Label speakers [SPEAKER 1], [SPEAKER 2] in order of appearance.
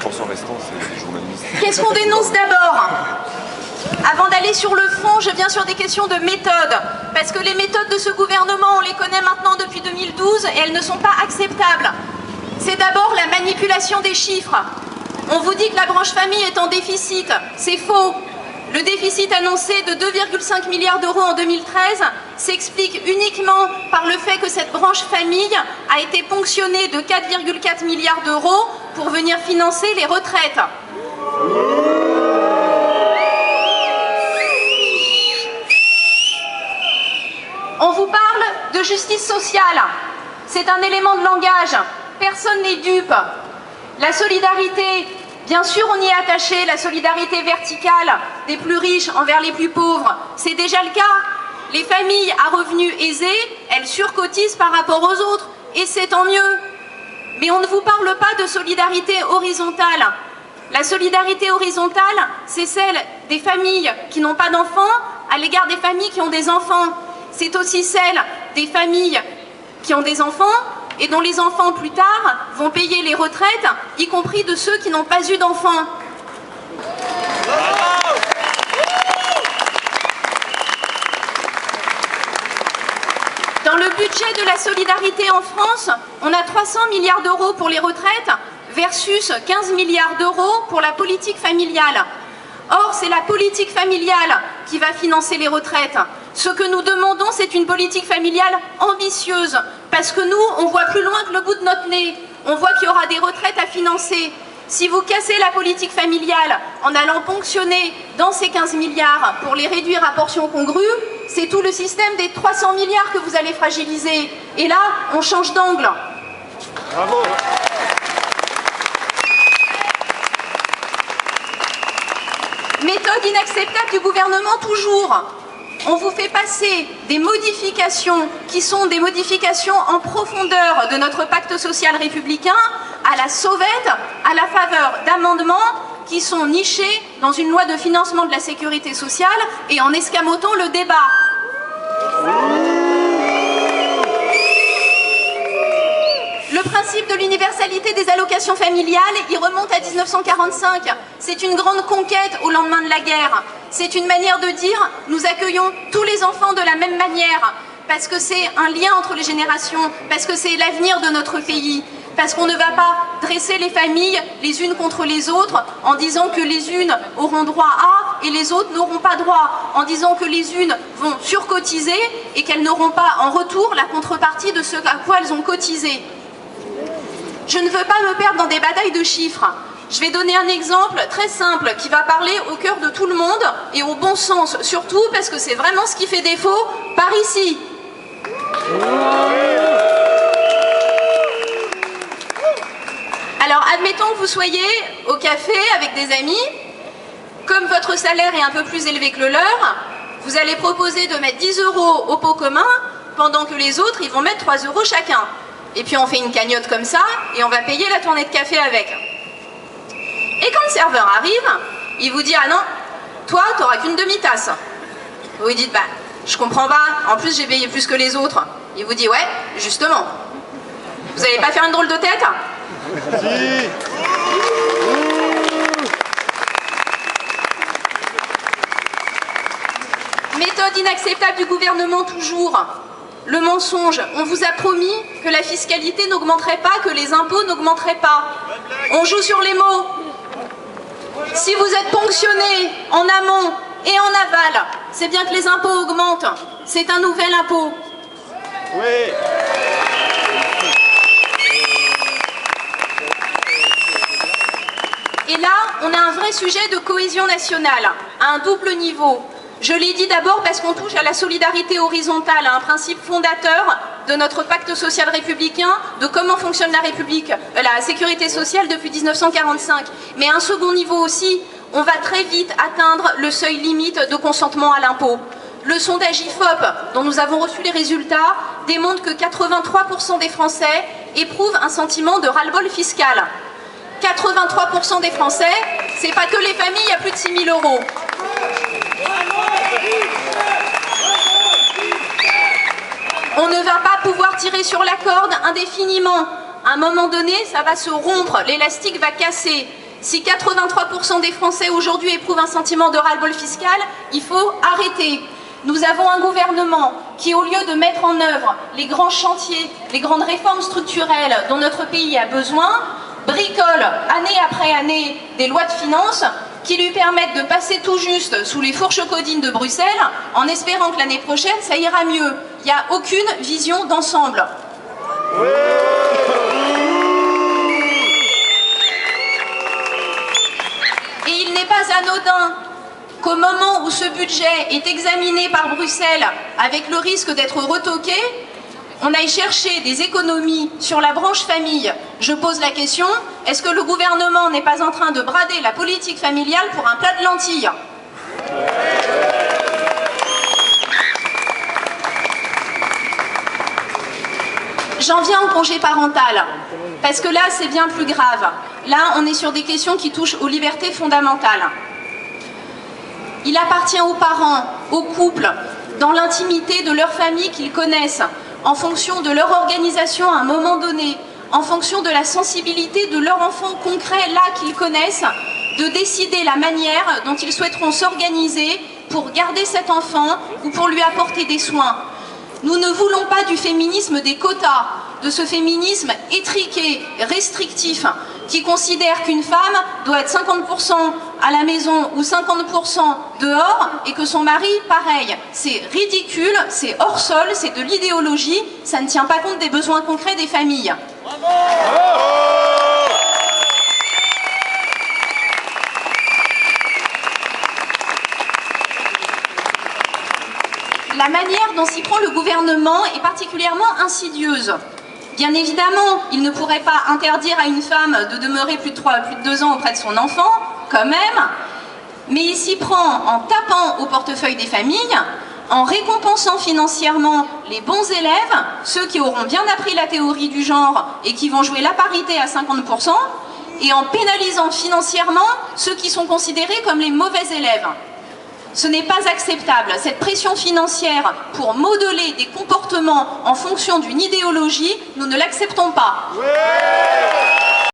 [SPEAKER 1] 10% restants, c'est les journalistes.
[SPEAKER 2] Qu'est-ce qu'on dénonce d'abord? Avant d'aller sur le fond, je viens sur des questions de méthode. Parce que les méthodes de ce gouvernement, on les connaît maintenant depuis 2012 et elles ne sont pas acceptables. C'est d'abord la manipulation des chiffres. On vous dit que la branche famille est en déficit. C'est faux. Le déficit annoncé de 2,5 milliards d'euros en 2013 s'explique uniquement par le fait que cette branche famille a été ponctionnée de 4,4 milliards d'euros pour venir financer les retraites. On vous parle de justice sociale. C'est un élément de langage. Personne n'est dupe. La solidarité, bien sûr on y est attaché, la solidarité verticale des plus riches envers les plus pauvres, c'est déjà le cas. Les familles à revenus aisés, elles surcotisent par rapport aux autres, et c'est tant mieux. Mais on ne vous parle pas de solidarité horizontale. La solidarité horizontale, c'est celle des familles qui n'ont pas d'enfants à l'égard des familles qui ont des enfants. C'est aussi celle des familles qui ont des enfants et dont les enfants plus tard vont payer les retraites, y compris de ceux qui n'ont pas eu d'enfants. Dans le budget de la solidarité en France, on a 300 milliards d'euros pour les retraites versus 15 milliards d'euros pour la politique familiale. Or, c'est la politique familiale qui va financer les retraites. Ce que nous demandons, c'est une politique familiale ambitieuse, parce que nous, on voit plus loin que le bout de notre nez. On voit qu'il y aura des retraites à financer. Si vous cassez la politique familiale en allant ponctionner dans ces 15 milliards pour les réduire à portions congrues, c'est tout le système des 300 milliards que vous allez fragiliser. Et là, on change d'angle.
[SPEAKER 1] Bravo.
[SPEAKER 2] Méthode inacceptable du gouvernement toujours. On vous fait passer des modifications qui sont des modifications en profondeur de notre pacte social républicain à la sauvette, à la faveur d'amendements qui sont nichés dans une loi de financement de la sécurité sociale et en escamotant le débat. Le principe de l'universalité des allocations familiales, il remonte à 1945. C'est une grande conquête au lendemain de la guerre. C'est une manière de dire, nous accueillons tous les enfants de la même manière, parce que c'est un lien entre les générations, parce que c'est l'avenir de notre pays, parce qu'on ne va pas dresser les familles les unes contre les autres en disant que les unes auront droit à et les autres n'auront pas droit, en disant que les unes vont surcotiser et qu'elles n'auront pas en retour la contrepartie de ce à quoi elles ont cotisé. Je ne veux pas me perdre dans des batailles de chiffres. Je vais donner un exemple très simple qui va parler au cœur de tout le monde et au bon sens, surtout parce que c'est vraiment ce qui fait défaut par ici. Alors, admettons que vous soyez au café avec des amis. Comme votre salaire est un peu plus élevé que le leur, vous allez proposer de mettre 10 € au pot commun pendant que les autres, ils vont mettre 3 € chacun. Et puis on fait une cagnotte comme ça, et on va payer la tournée de café avec. Et quand le serveur arrive, il vous dit « Ah non, toi, t'auras qu'une demi-tasse. » Vous lui dites « Bah, je comprends pas, en plus j'ai payé plus que les autres. » Il vous dit « Ouais, justement. Vous allez pas faire une drôle de tête ?»
[SPEAKER 1] Si.
[SPEAKER 2] Méthode inacceptable du gouvernement toujours. Le mensonge, on vous a promis que la fiscalité n'augmenterait pas, que les impôts n'augmenteraient pas. On joue sur les mots. Si vous êtes ponctionné en amont et en aval, c'est bien que les impôts augmentent. C'est un nouvel impôt.
[SPEAKER 1] Oui.
[SPEAKER 2] Et là, on a un vrai sujet de cohésion nationale, à un double niveau. Je l'ai dit d'abord parce qu'on touche à la solidarité horizontale, à un principe fondateur de notre pacte social républicain, de comment fonctionne la République, la sécurité sociale depuis 1945. Mais à un second niveau aussi, on va très vite atteindre le seuil limite de consentement à l'impôt. Le sondage IFOP, dont nous avons reçu les résultats, démontre que 83% des Français éprouvent un sentiment de ras-le-bol fiscal. 83% des Français, c'est pas que les familles à plus de 6 000 €. On ne va pas pouvoir tirer sur la corde indéfiniment. À un moment donné, ça va se rompre, l'élastique va casser. Si 83% des Français aujourd'hui éprouvent un sentiment de ras-le-bol fiscal, il faut arrêter. Nous avons un gouvernement qui, au lieu de mettre en œuvre les grands chantiers, les grandes réformes structurelles dont notre pays a besoin, bricole année après année des lois de finances qui lui permettent de passer tout juste sous les fourches codines de Bruxelles en espérant que l'année prochaine ça ira mieux. Il n'y a aucune vision d'ensemble. Et il n'est pas anodin qu'au moment où ce budget est examiné par Bruxelles avec le risque d'être retoqué, on aille chercher des économies sur la branche famille. Je pose la question, est-ce que le gouvernement n'est pas en train de brader la politique familiale pour un plat de lentilles ? J'en viens au congé parental, parce que là c'est bien plus grave. Là on est sur des questions qui touchent aux libertés fondamentales. Il appartient aux parents, aux couples, dans l'intimité de leur famille qu'ils connaissent, en fonction de leur organisation à un moment donné, en fonction de la sensibilité de leur enfant concret là qu'ils connaissent, de décider la manière dont ils souhaiteront s'organiser pour garder cet enfant ou pour lui apporter des soins. Nous ne voulons pas du féminisme des quotas, de ce féminisme étriqué, restrictif, qui considère qu'une femme doit être 50% à la maison ou 50% dehors et que son mari, pareil. C'est ridicule, c'est hors sol, c'est de l'idéologie, ça ne tient pas compte des besoins concrets des familles. La manière dont s'y prend le gouvernement est particulièrement insidieuse. Bien évidemment, il ne pourrait pas interdire à une femme de demeurer plus de 2 ans auprès de son enfant, quand même, mais il s'y prend en tapant au portefeuille des familles, en récompensant financièrement les bons élèves, ceux qui auront bien appris la théorie du genre et qui vont jouer la parité à 50%, et en pénalisant financièrement ceux qui sont considérés comme les mauvais élèves. Ce n'est pas acceptable. Cette pression financière pour modeler des comportements en fonction d'une idéologie, nous ne l'acceptons pas.